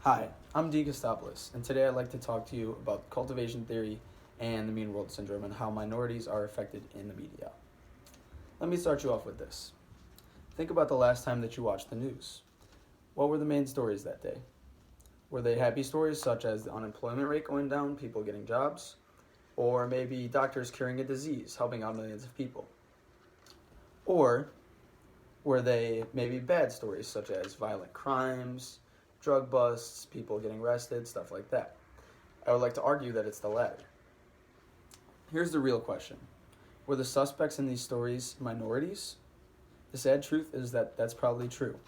Hi, I'm Dean Kostopoulos, and today I'd like to talk to you about cultivation theory and the mean world syndrome and how minorities are affected in the media. Let me start you off with this. Think about the last time that you watched the news. What were the main stories that day? Were they happy stories such as the unemployment rate going down, people getting jobs, or maybe doctors curing a disease, helping out millions of people? Or were they maybe bad stories such as violent crimes, drug busts, people getting arrested, stuff like that? I would like to argue that it's the latter. Here's the real question. Were the suspects in these stories minorities? The sad truth is that that's probably true.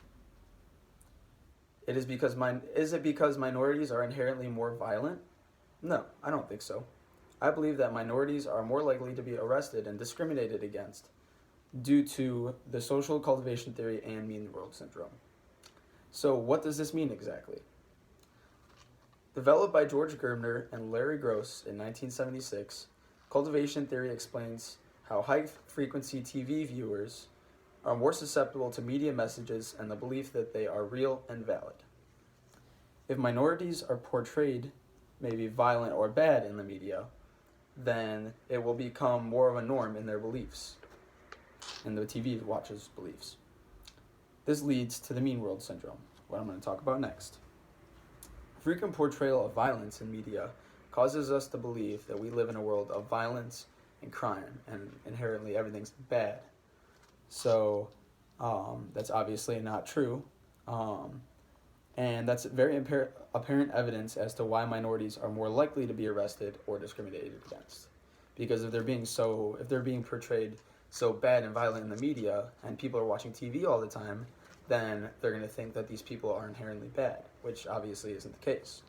Is it because minorities are inherently more violent? No, I don't think so. I believe that minorities are more likely to be arrested and discriminated against due to the social cultivation theory and mean world syndrome. So what does this mean exactly? Developed by George Gerbner and Larry Gross in 1976, cultivation theory explains how high-frequency TV viewers are more susceptible to media messages and the belief that they are real and valid. If minorities are portrayed maybe violent or bad in the media, then it will become more of a norm in their beliefs, in the TV watchers' beliefs. This leads to the mean world syndrome, what I'm going to talk about next. Frequent portrayal of violence in media causes us to believe that we live in a world of violence and crime, and inherently everything's bad. So that's obviously not true. And that's very apparent evidence as to why minorities are more likely to be arrested or discriminated against. Because if they're being portrayed so bad and violent in the media, and people are watching TV all the time, then they're going to think that these people are inherently bad, which obviously isn't the case.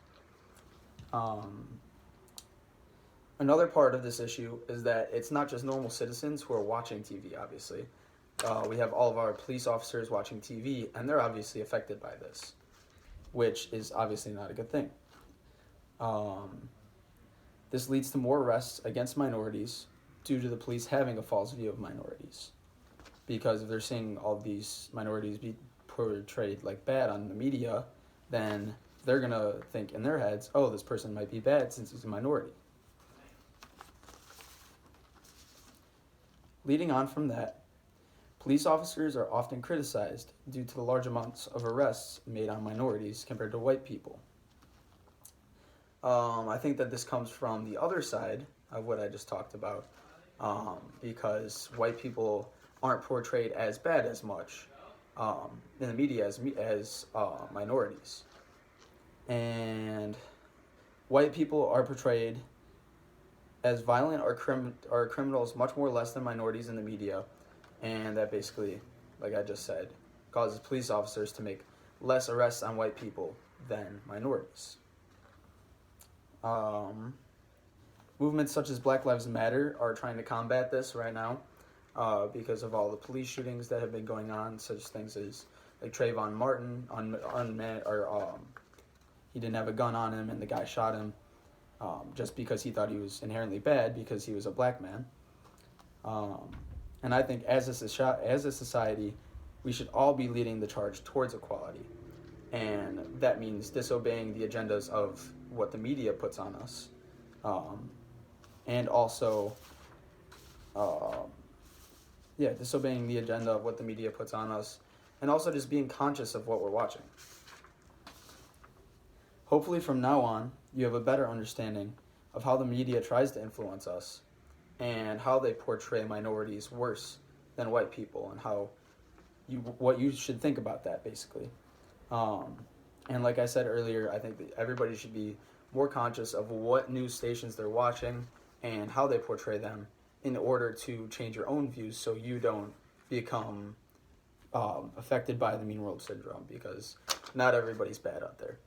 Another part of this issue is that it's not just normal citizens who are watching TV, obviously. We have all of our police officers watching TV, and they're obviously affected by this, which is obviously not a good thing. This leads to more arrests against minorities due to the police having a false view of minorities. Because if they're seeing all these minorities be portrayed like bad on the media, then they're going to think in their heads, oh, this person might be bad since he's a minority. Leading on from that, police officers are often criticized due to the large amounts of arrests made on minorities compared to white people. I think that this comes from the other side of what I just talked about, because white people aren't portrayed as bad as much in the media as minorities. And white people are portrayed as violent or criminals much more less than minorities in the media, and that basically, like I just said, causes police officers to make less arrests on white people than minorities. Movements such as Black Lives Matter are trying to combat this right now because of all the police shootings that have been going on, such things as like Trayvon Martin, he didn't have a gun on him and the guy shot him just because he thought he was inherently bad because he was a black man. And I think as a society, we should all be leading the charge towards equality. And that means disobeying the agendas of what the media puts on us. And also, disobeying the agenda of what the media puts on us. And also just being conscious of what we're watching. Hopefully from now on, you have a better understanding of how the media tries to influence us and how they portray minorities worse than white people and what you should think about that, basically. And like I said earlier, I think that everybody should be more conscious of what news stations they're watching and how they portray them in order to change your own views so you don't become affected by the mean world syndrome, because not everybody's bad out there.